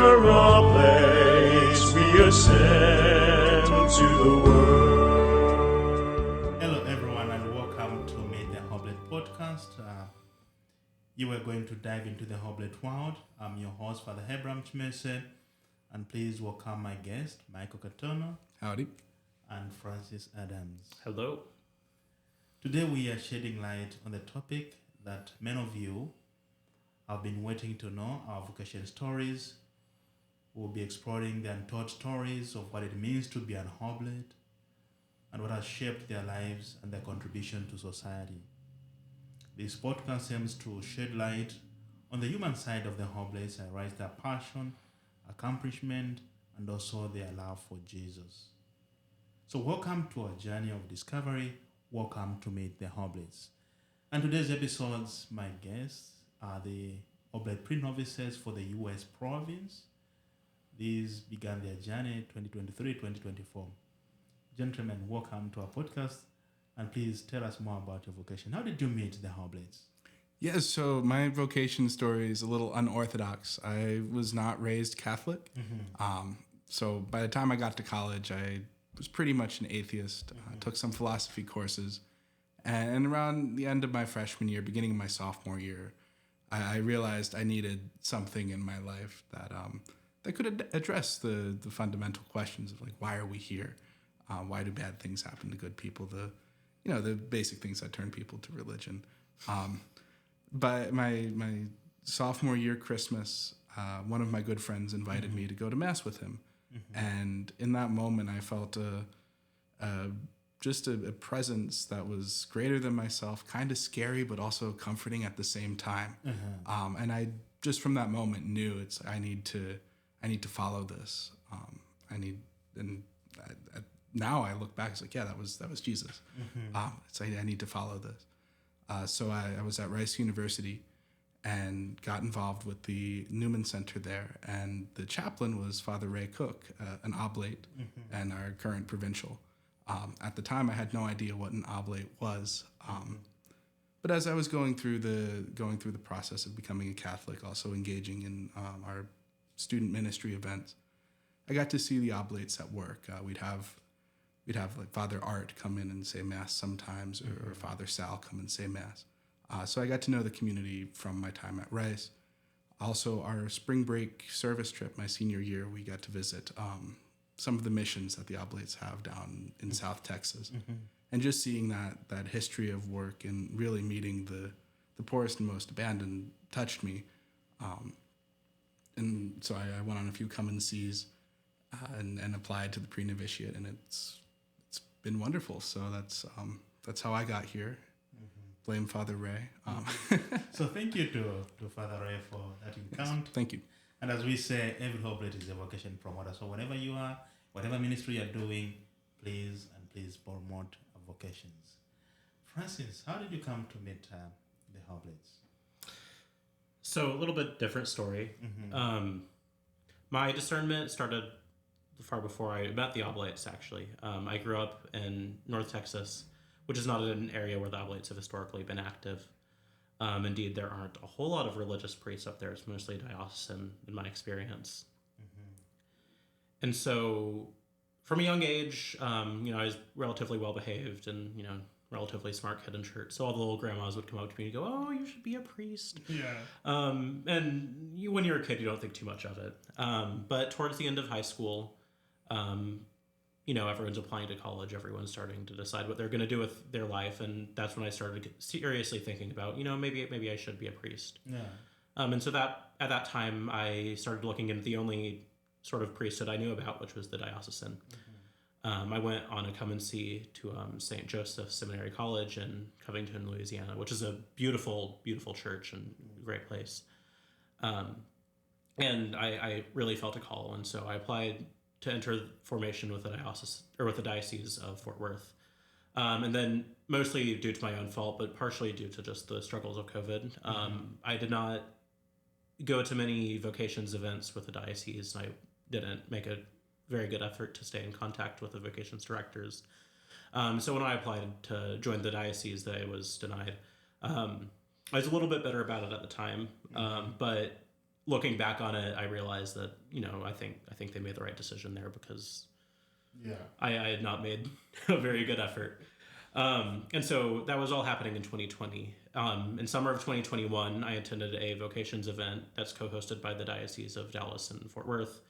enter our place, we ascend to the world. Hello, everyone, and welcome to Meet the Hoblet podcast. You are going to dive into the Hoblet world. I'm your host, Father Hebram Chimese, and please welcome my guest, Michael Katono. Howdy. And Francis Adams. Hello. Today we are shedding light on the topic that many of you have been waiting to know, our vocation stories. We'll be exploring the untold stories of what it means to be an Hoblet and what has shaped their lives and their contribution to society. This podcast aims to shed light on the human side of the Hoblets and raise their passion, accomplishment, and also their love for Jesus. So welcome to our journey of discovery. Welcome to Meet the Hoblets. And today's episodes, my guests are the Hoblet Pre-Novices for the U.S. province. These began their journey 2023-2024. Gentlemen, welcome to our podcast. And please tell us more about your vocation. How did you meet the Hoblets? Yes, so my vocation story is a little unorthodox. I was not raised Catholic. So by the time I got to college, I was pretty much an atheist. Took some philosophy courses. And around the end of my freshman year, beginning of my sophomore year, I realized I needed something in my life that could address the fundamental questions of, like, why are we here? Why do bad things happen to good people? The basic things that turn people to religion. But my sophomore year Christmas, one of my good friends invited me to go to Mass with him. And in that moment, I felt just a presence that was greater than myself, kind of scary, but also comforting at the same time. And I just from that moment knew I need to follow this. Now I look back, it's like, yeah, that was Jesus. I need to follow this. So I was at Rice University and got involved with the Newman Center there. And the chaplain was Father Ray Cook, an oblate and our current provincial. At the time, I had no idea what an oblate was. But as I was going through the process of becoming a Catholic, also engaging in our student ministry events, I got to see the oblates at work. We'd have like Father Art come in and say Mass sometimes, or Father Sal come and say Mass. So I got to know the community from my time at Rice. Also, our spring break service trip, my senior year, we got to visit some of the missions that the Oblates have down in South Texas. And just seeing that history of work and really meeting the poorest and most abandoned touched me. And so I went on a few come and sees and applied to the pre-novitiate, and it's been wonderful. So that's how I got here. Blame Father Ray. So thank you to Father Ray for that encounter. Thank you. And as we say, every Hoblet is a vocation promoter. So wherever you are, whatever ministry you're doing, please promote vocations. Francis, how did you come to meet the Hoblets? So a little bit different story. My discernment started far before I met the Oblates, actually. I grew up in North Texas, which is not an area where the Oblates have historically been active. Indeed, there aren't a whole lot of religious priests up there. It's mostly diocesan in my experience. And so from a young age, I was relatively well-behaved and, relatively smart kid in church. So all the little grandmas would come up to me and go, "Oh, you should be a priest." Yeah. And when you're a kid, you don't think too much of it. But towards the end of high school, everyone's applying to college. Everyone's starting to decide what they're going to do with their life. And that's when I started seriously thinking about, maybe I should be a priest. Yeah. And so at that time, I started looking into the only sort of priesthood I knew about, which was the diocesan. I went on a come and see to St. Joseph Seminary College in Covington, Louisiana, which is a beautiful, beautiful church and great place. And I really felt a call, and so I applied to enter formation with the Diocese of Fort Worth. And then mostly due to my own fault, but partially due to just the struggles of COVID, I did not go to many vocations events with the diocese, and I didn't make a very good effort to stay in contact with the vocations directors. So when I applied to join the diocese, I was denied. I was a little bit bitter about it at the time, but looking back on it, I realized that, I think they made the right decision there, because I had not made a very good effort. And so that was all happening in 2020. In summer of 2021, I attended a vocations event that's co-hosted by the Diocese of Dallas and Fort Worth,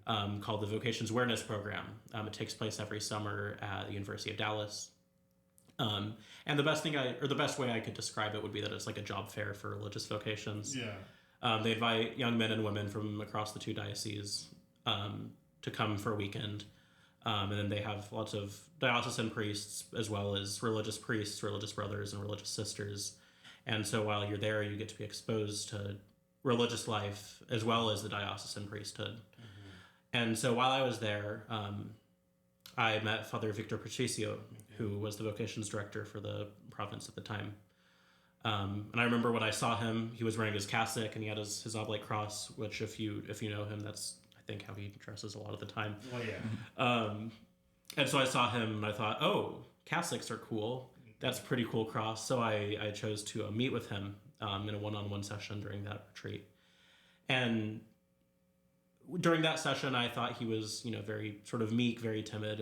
called the Vocations Awareness Program. It takes place every summer at the University of Dallas. And the best way I could describe it would be that it's like a job fair for religious vocations. They invite young men and women from across the two dioceses to come for a weekend. And then they have lots of diocesan priests, as well as religious priests, religious brothers, and religious sisters. And so while you're there, you get to be exposed to religious life as well as the diocesan priesthood. And so while I was there, I met Father Victor Patricio, who was the vocations director for the province at the time. And I remember when I saw him, he was wearing his cassock and he had his oblate cross, which if you know him, that's I think how he dresses a lot of the time. Oh yeah. And so I saw him and I thought, oh, cassocks are cool. That's a pretty cool cross. So I chose to meet with him in a one-on-one session during that retreat. And during that session, I thought he was, very sort of meek, very timid.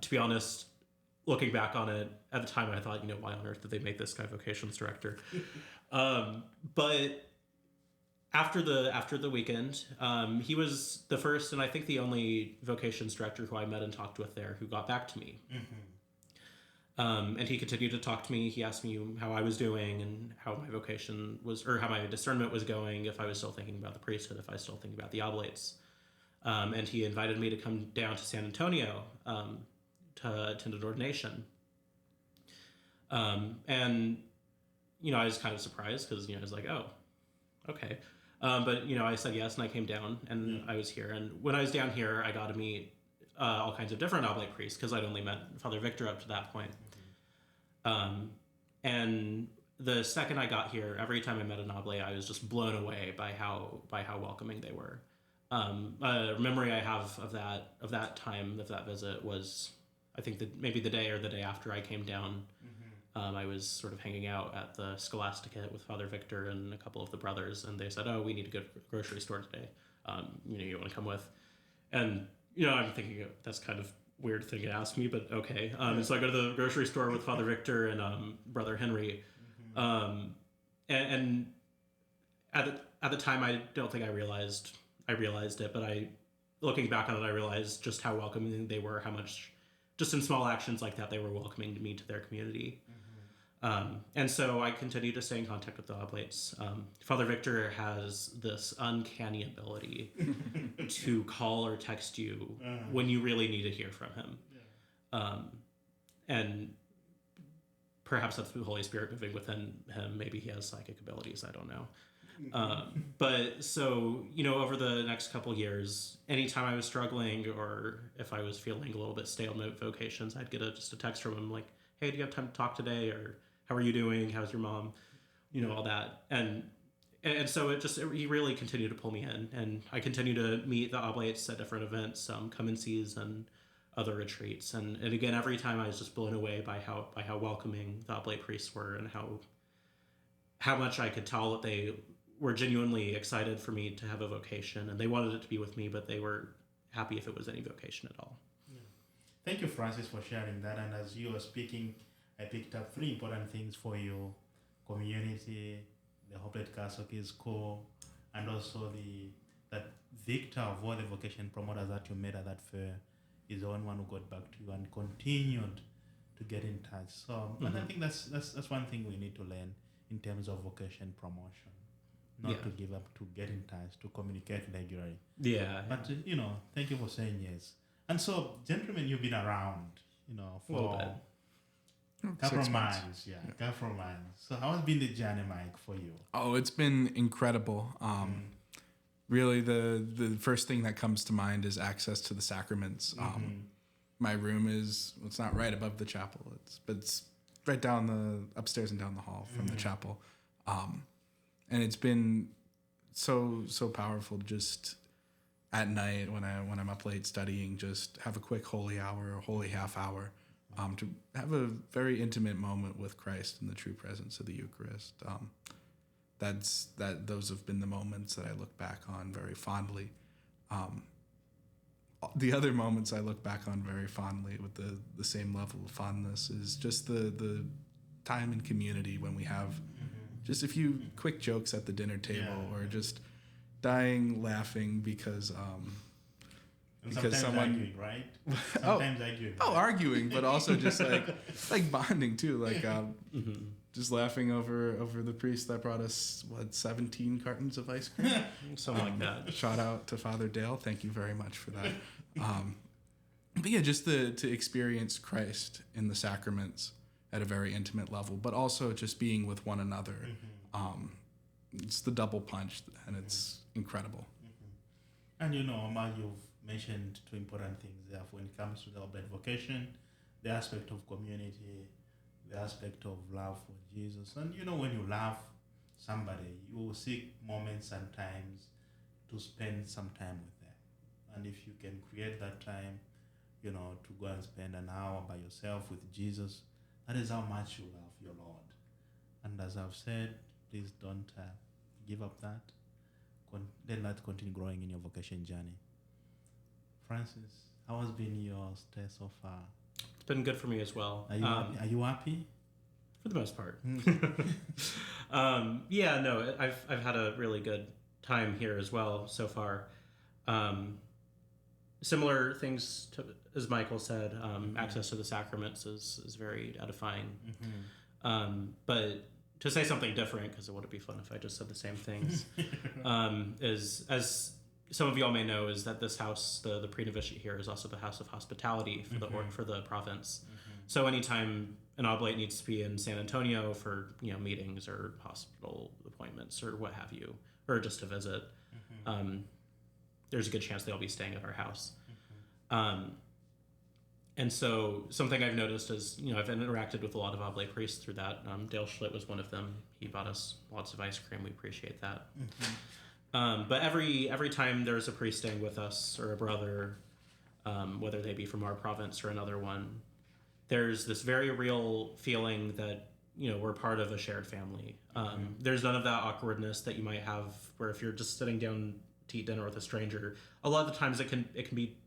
To be honest, looking back on it, at the time I thought, why on earth did they make this guy vocations director? But after the weekend, he was the first and I think the only vocations director who I met and talked with there who got back to me. And he continued to talk to me. He asked me how I was doing and how my vocation was, or how my discernment was going, if I was still thinking about the priesthood, if I was still thinking about the oblates. And he invited me to come down to San Antonio to attend an ordination. And, I was kind of surprised because, I was like, oh, okay. But, I said yes, and I came down, and I was here. And when I was down here, I got to meet all kinds of different oblate priests, because I'd only met Father Victor up to that point. And the second I got here, every time I met an oblate, I was just blown away by how welcoming they were. A memory I have of that time, of that visit, was I think that maybe the day or the day after I came down. I was sort of hanging out at the Scholasticate with Father Victor and a couple of the brothers, and they said, oh, we need to go to the grocery store today. You want to come with? And, I'm thinking that's kind of weird thing to ask me, but okay. So I go to the grocery store with Father Victor and Brother Henry. And at the time, I don't think I realized it, but looking back on it, I realized just how welcoming they were, how much, just in small actions like that, they were welcoming to me, to their community. And so I continue to stay in contact with the oblates. Father Victor has this uncanny ability to call or text you when you really need to hear from him. And perhaps that's the Holy Spirit moving within him. Maybe he has psychic abilities. I don't know. But so, over the next couple years, anytime I was struggling or if I was feeling a little bit stale in vocations, I'd get just a text from him like, hey, do you have time to talk today? Or how are you doing? How's your mom? All that. And so he really continued to pull me in, and I continue to meet the oblates at different events, come-and-sees and other retreats. And again, every time I was just blown away by how welcoming the oblate priests were, and how much I could tell that they were genuinely excited for me to have a vocation, and they wanted it to be with me, but they were happy if it was any vocation at all. Thank you, Francis, for sharing that. And as you were speaking, I picked up 3 important things for you: community, the Hoplite Cassock is cool, and also that Victor of all the vocation promoters that you met at that fair is the one who got back to you and continued to get in touch. So, and I think that's one thing we need to learn in terms of vocation promotion. Not to give up, to get in touch, to communicate regularly. Yeah. But, thank you for saying yes. And so, gentlemen, you've been around, for a couple of months. Couple of months. So how has been the journey, Mike, for you? Oh, it's been incredible. Really, the first thing that comes to mind is access to the sacraments. My room it's not right above the chapel. It's right down upstairs and down the hall from the chapel. And it's been so powerful just at night when I'm up late studying, just have a quick holy hour or holy half hour, to have a very intimate moment with Christ in the true presence of the Eucharist. those have been the moments that I look back on very fondly. The other moments I look back on very fondly with the same level of fondness is just the time in community when we have just a few quick jokes at the dinner table, or just dying laughing because sometimes someone arguing, right? Sometimes arguing. Oh, arguing, but also just like bonding too, like just laughing over the priest that brought us 17 cartons of ice cream, Something like that. Shout out to Father Dale, thank you very much for that. But yeah, just to experience Christ in the sacraments at a very intimate level, but also just being with one another. It's the double punch, and it's incredible. And Omar, you've mentioned two important things there when it comes to the oblate vocation: the aspect of community, the aspect of love for Jesus. And when you love somebody, you will seek moments and times to spend some time with them. And if you can create that time, to go and spend an hour by yourself with Jesus, that is how much you love your Lord. And as I've said, please don't give up that. Let that continue growing in your vocation journey. Francis, how has been your stay so far? It's been good for me as well. Are you happy? For the most part. Yeah, no, I've had a really good time here as well so far. Similar things as Michael said, access to the sacraments is very edifying. But to say something different, because it wouldn't be fun if I just said the same things, is, as some of y'all may know, is that this house, the pre-novitiate here, is also the house of hospitality for the province. So anytime an oblate needs to be in San Antonio for meetings or hospital appointments or what have you, or just to visit, there's a good chance they'll be staying at our house. And so something I've noticed is, I've interacted with a lot of oblate priests through that. Dale Schlitt was one of them. He bought us lots of ice cream. We appreciate that. But every time there's a priest staying with us, or a brother, whether they be from our province or another one, there's this very real feeling that, we're part of a shared family. There's none of that awkwardness that you might have where if you're just sitting down to eat dinner with a stranger, a lot of the times it can be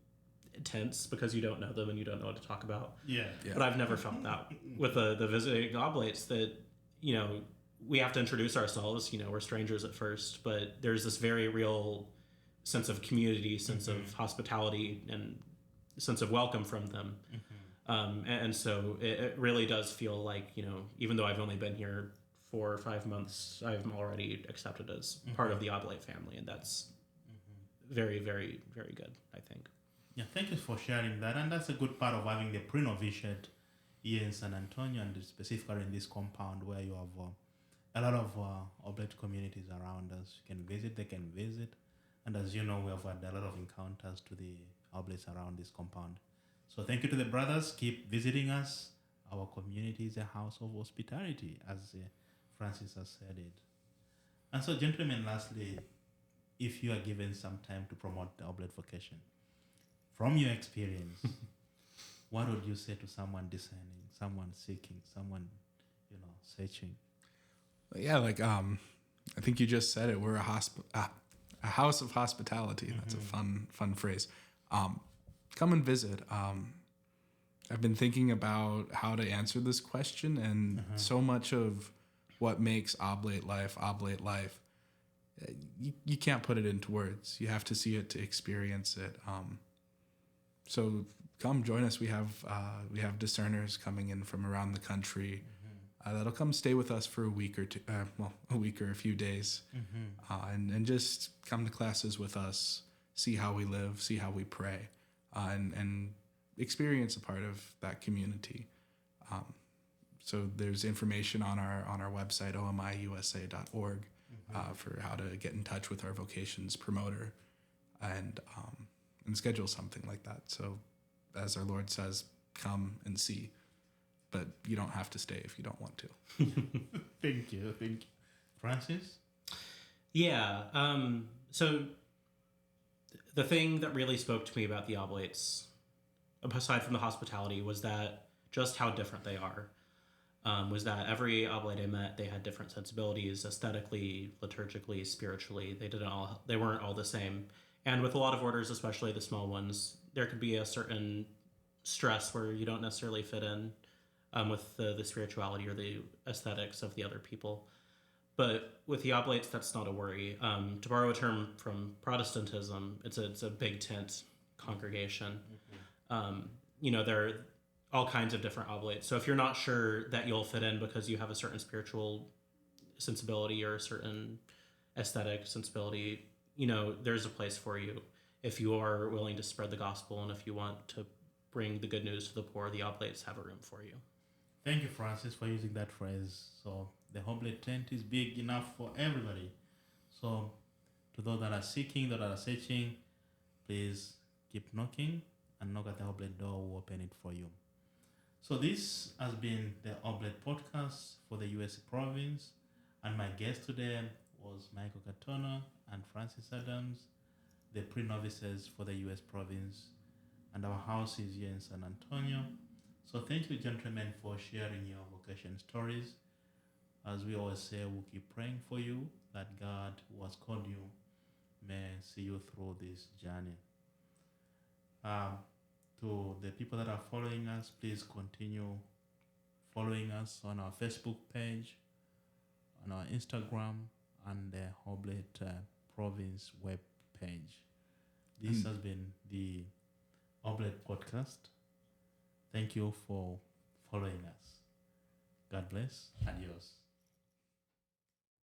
tense because you don't know them and you don't know what to talk about. Yeah. But I've never felt that with the visiting oblates, that we have to introduce ourselves. We're strangers at first, but there's this very real sense of community, sense of hospitality, and sense of welcome from them. And so it really does feel like, even though I've only been here 4 or 5 months, I'm already accepted as part of the oblate family, and that's very, very, very good, I think. Yeah, thank you for sharing that. And that's a good part of having the pre-novitiate here in San Antonio, and specifically in this compound where you have a lot of oblate communities around us. You can visit, they can visit. And as you know, we have had a lot of encounters to the oblates around this compound. So thank you to the brothers. Keep visiting us. Our community is a house of hospitality, as Francis has said it. And so, gentlemen, lastly, if you are given some time to promote the oblate vocation, from your experience, what would you say to someone discerning, someone seeking, someone, searching? Yeah, I think you just said it. We're a house of hospitality. That's a fun phrase. Come and visit. I've been thinking about how to answer this question, and so much of what makes oblate life, you can't put it into words. You have to see it to experience it. So come join us. We have discerners coming in from around the country that'll come stay with us for a week or two, a week or a few days, and just come to classes with us, see how we live, see how we pray, and experience a part of that community. So there's information on our website, omiusa.org, for how to get in touch with our vocations promoter and schedule something like that. So as our Lord says, come and see, but you don't have to stay if you don't want to. Thank you. Francis? Yeah. So the thing that really spoke to me about the oblates, aside from the hospitality, was that just how different they are. was that every oblate I met, they had different sensibilities, aesthetically, liturgically, spiritually. They weren't all the same. And with a lot of orders, especially the small ones, there could be a certain stress where you don't necessarily fit in with the spirituality or the aesthetics of the other people. But with the oblates, that's not a worry. To borrow a term from Protestantism, it's a big tent congregation. There are all kinds of different oblates. So if you're not sure that you'll fit in because you have a certain spiritual sensibility or a certain aesthetic sensibility, there's a place for you. If you are willing to spread the gospel and if you want to bring the good news to the poor, the oblates have a room for you. Thank you, Francis, for using that phrase. So the oblate tent is big enough for everybody. So to those that are seeking, that are searching, please keep knocking and knock at the oblate door. We'll open it for you. So this has been the Oblate Podcast for the U.S. province. And my guest today was Michael Katona and Francis Adams, the Pre-Novices for the U.S. province. And our house is here in San Antonio. So thank you, gentlemen, for sharing your vocation stories. As we always say, we'll keep praying for you that God who has called you may see you through this journey. To the people that are following us, please continue following us on our Facebook page, on our Instagram, and the Oblate Province web page. This has been the Oblate Podcast. Thank you for following us. God bless. Adios.